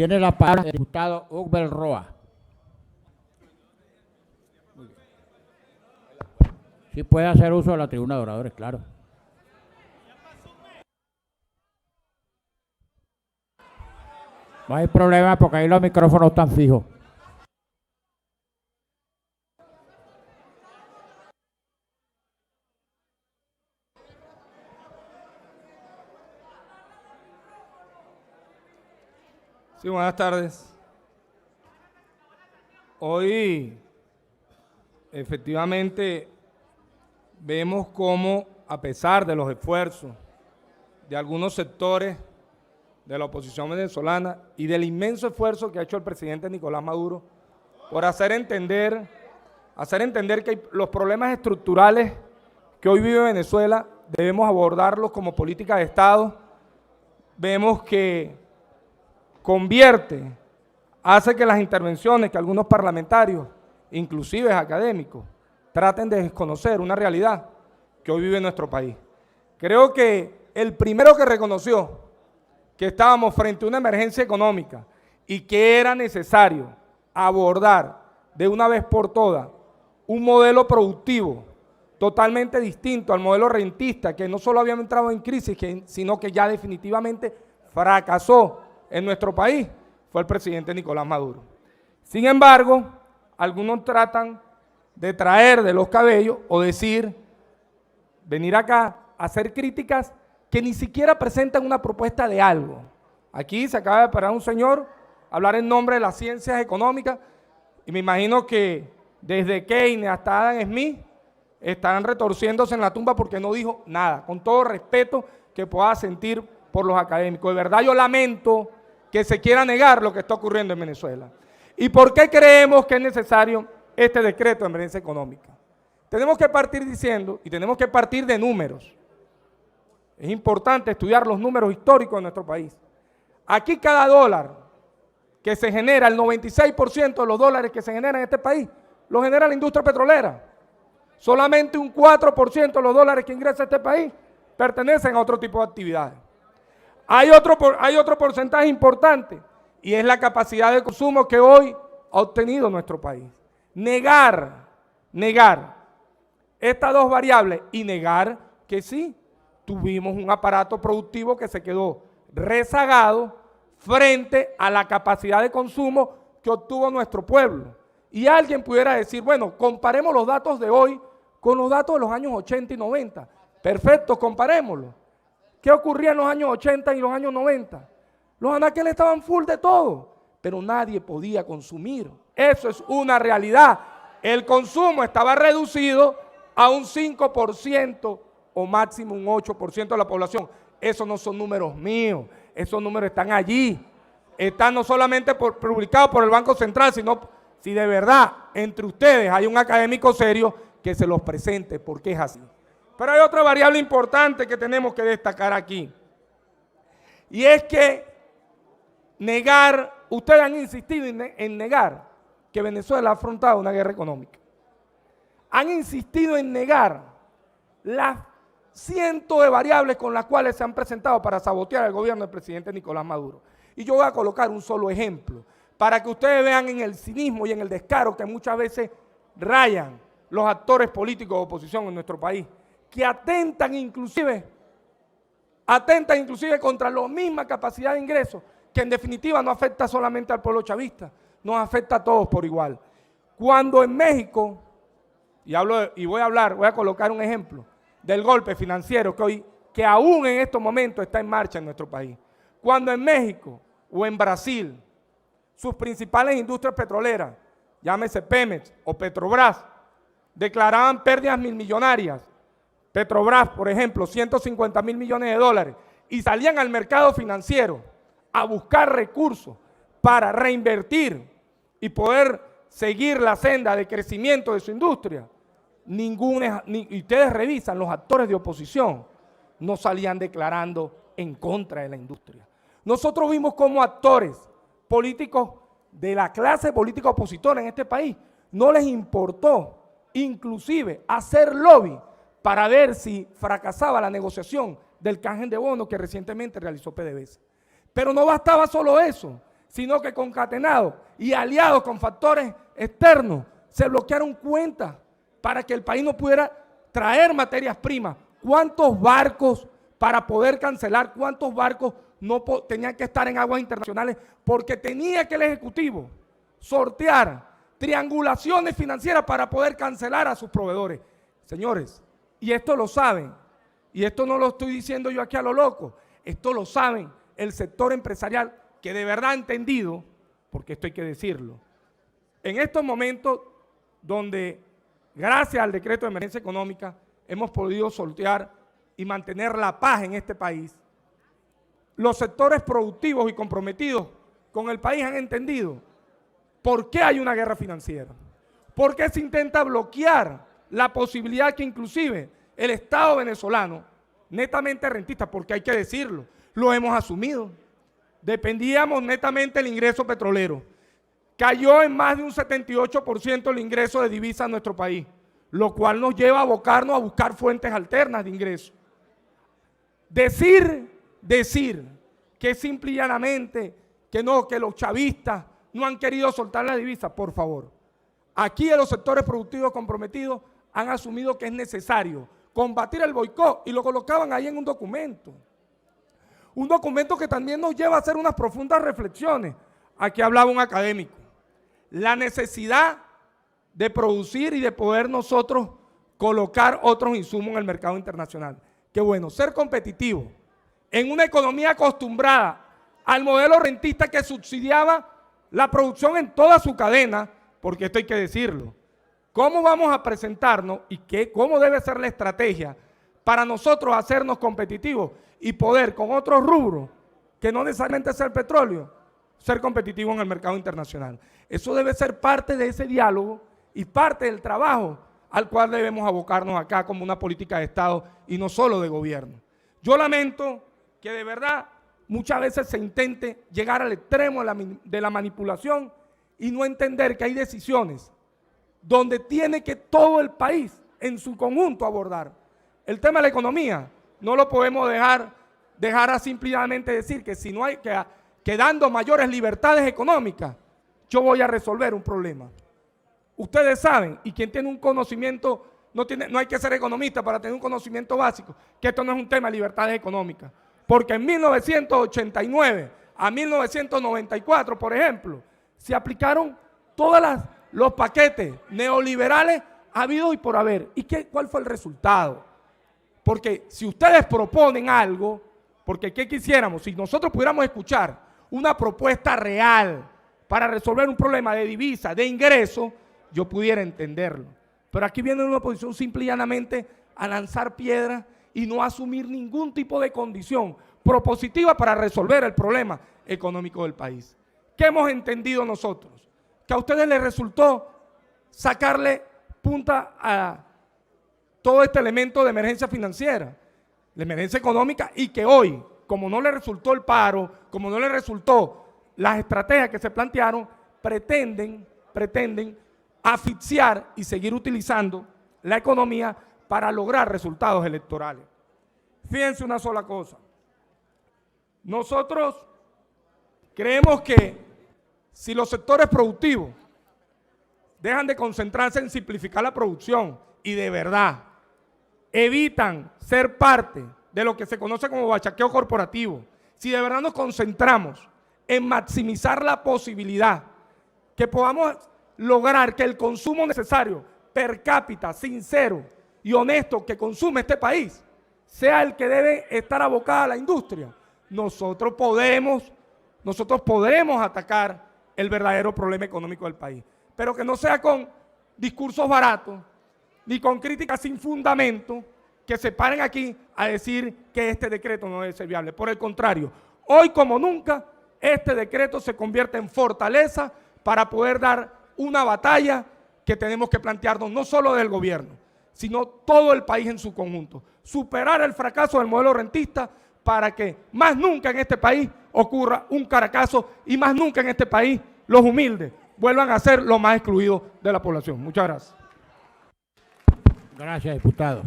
Tiene la palabra el diputado Hugo Roa. Sí puede hacer uso de la tribuna de oradores, claro. No hay problema porque ahí los micrófonos están fijos. Sí, buenas tardes. Hoy, efectivamente, vemos cómo, a pesar de los esfuerzos de algunos sectores de la oposición venezolana y del inmenso esfuerzo que ha hecho el presidente Nicolás Maduro por hacer entender que los problemas estructurales que hoy vive Venezuela debemos abordarlos como política de Estado, vemos que hace que las intervenciones que algunos parlamentarios, inclusive académicos, traten de desconocer una realidad que hoy vive nuestro país. Creo que el primero que reconoció que estábamos frente a una emergencia económica y que era necesario abordar de una vez por todas un modelo productivo totalmente distinto al modelo rentista que no solo había entrado en crisis, sino que ya definitivamente fracasó en nuestro país, fue el presidente Nicolás Maduro. Sin embargo, algunos tratan de traer de los cabellos o venir acá a hacer críticas que ni siquiera presentan una propuesta de algo. Aquí se acaba de parar un señor a hablar en nombre de las ciencias económicas y me imagino que desde Keynes hasta Adam Smith están retorciéndose en la tumba porque no dijo nada, con todo respeto que pueda sentir por los académicos. De verdad yo lamento que se quiera negar lo que está ocurriendo en Venezuela. ¿Y por qué creemos que es necesario este decreto de emergencia económica? Tenemos que partir diciendo, y tenemos que partir de números. Es importante estudiar los números históricos de nuestro país. Aquí cada dólar que se genera, el 96% de los dólares que se generan en este país, lo genera la industria petrolera. Solamente un 4% de los dólares que ingresa a este país pertenecen a otro tipo de actividades. Hay otro porcentaje importante y es la capacidad de consumo que hoy ha obtenido nuestro país. Negar estas dos variables y negar que sí, tuvimos un aparato productivo que se quedó rezagado frente a la capacidad de consumo que obtuvo nuestro pueblo. Y alguien pudiera decir, bueno, comparemos los datos de hoy con los datos de los años 80 y 90. Perfecto, comparémoslo. ¿Qué ocurría en los años 80 y los años 90? Los anaqueles estaban full de todo, pero nadie podía consumir. Eso es una realidad. El consumo estaba reducido a un 5% o máximo un 8% de la población. Esos no son números míos, esos números están allí. Están no solamente publicados por el Banco Central, sino si de verdad entre ustedes hay un académico serio que se los presente, porque es así. Pero hay otra variable importante que tenemos que destacar aquí. Y es que ustedes han insistido en negar que Venezuela ha afrontado una guerra económica. Han insistido en negar las cientos de variables con las cuales se han presentado para sabotear el gobierno del presidente Nicolás Maduro. Y yo voy a colocar un solo ejemplo para que ustedes vean en el cinismo y en el descaro que muchas veces rayan los actores políticos de oposición en nuestro país, que atentan inclusive contra la misma capacidad de ingresos, que en definitiva no afecta solamente al pueblo chavista, nos afecta a todos por igual. Cuando en México, voy a colocar un ejemplo del golpe financiero que aún en estos momentos está en marcha en nuestro país. Cuando en México o en Brasil, sus principales industrias petroleras, llámese Pemex o Petrobras, declaraban pérdidas millonarias. Petrobras, por ejemplo, 150.000 millones de dólares, y salían al mercado financiero a buscar recursos para reinvertir y poder seguir la senda de crecimiento de su industria. Y ustedes revisan, los actores de oposición no salían declarando en contra de la industria. Nosotros vimos como actores políticos de la clase política opositora en este país no les importó inclusive hacer lobby para ver si fracasaba la negociación del canje de bonos que recientemente realizó PDVSA. Pero no bastaba solo eso, sino que concatenados y aliados con factores externos, se bloquearon cuentas para que el país no pudiera traer materias primas. ¿Cuántos barcos para poder cancelar? ¿Cuántos barcos no tenían que estar en aguas internacionales? Porque tenía que el Ejecutivo sortear triangulaciones financieras para poder cancelar a sus proveedores. Señores, y esto lo saben, y esto no lo estoy diciendo yo aquí a lo loco, esto lo saben el sector empresarial que de verdad ha entendido, porque esto hay que decirlo, en estos momentos donde gracias al decreto de emergencia económica hemos podido sortear y mantener la paz en este país, los sectores productivos y comprometidos con el país han entendido por qué hay una guerra financiera, por qué se intenta bloquear la posibilidad que inclusive el Estado venezolano, netamente rentista, porque hay que decirlo, lo hemos asumido, dependíamos netamente del ingreso petrolero, cayó en más de un 78% el ingreso de divisas a nuestro país, lo cual nos lleva a abocarnos a buscar fuentes alternas de ingreso. Decir que simple y llanamente que no, que los chavistas no han querido soltar la divisa, por favor. Aquí en los sectores productivos comprometidos han asumido que es necesario combatir el boicot y lo colocaban ahí en un documento. Un documento que también nos lleva a hacer unas profundas reflexiones. Aquí hablaba un académico. La necesidad de producir y de poder nosotros colocar otros insumos en el mercado internacional. Qué bueno, ser competitivo en una economía acostumbrada al modelo rentista que subsidiaba la producción en toda su cadena, porque esto hay que decirlo. ¿Cómo vamos a presentarnos y cómo debe ser la estrategia para nosotros hacernos competitivos y poder con otros rubros, que no necesariamente sea el petróleo, ser competitivos en el mercado internacional? Eso debe ser parte de ese diálogo y parte del trabajo al cual debemos abocarnos acá como una política de Estado y no solo de gobierno. Yo lamento que de verdad muchas veces se intente llegar al extremo de la manipulación y no entender que hay decisiones donde tiene que todo el país en su conjunto abordar. El tema de la economía no lo podemos dejar a simplemente decir que si no hay que dando mayores libertades económicas, yo voy a resolver un problema. Ustedes saben, y quien tiene un conocimiento, no hay que ser economista para tener un conocimiento básico, que esto no es un tema de libertades económicas. Porque en 1989 a 1994, por ejemplo, se aplicaron todos los paquetes neoliberales habidos y por haber. ¿Y cuál fue el resultado? Porque si ustedes proponen algo, porque ¿qué quisiéramos? Si nosotros pudiéramos escuchar una propuesta real para resolver un problema de divisa, de ingreso, yo pudiera entenderlo. Pero aquí viene una oposición simple y llanamente a lanzar piedras y no asumir ningún tipo de condición propositiva para resolver el problema económico del país. ¿Qué hemos entendido nosotros? Que a ustedes les resultó sacarle punta a todo este elemento de emergencia financiera, de emergencia económica, y que hoy, como no le resultó el paro, como no le resultó las estrategias que se plantearon, pretenden asfixiar y seguir utilizando la economía para lograr resultados electorales. Fíjense una sola cosa. Nosotros creemos que si los sectores productivos dejan de concentrarse en simplificar la producción y de verdad evitan ser parte de lo que se conoce como bachaqueo corporativo, si de verdad nos concentramos en maximizar la posibilidad que podamos lograr que el consumo necesario per cápita, sincero y honesto que consume este país sea el que debe estar abocado a la industria, nosotros podremos atacar el verdadero problema económico del país, pero que no sea con discursos baratos ni con críticas sin fundamento que se paren aquí a decir que este decreto no debe ser viable. Por el contrario, hoy como nunca este decreto se convierte en fortaleza para poder dar una batalla que tenemos que plantearnos no solo del gobierno, sino todo el país en su conjunto. Superar el fracaso del modelo rentista para que más nunca en este país ocurra un Caracazo y más nunca en este país los humildes vuelvan a ser los más excluidos de la población. Muchas gracias. Gracias, diputado.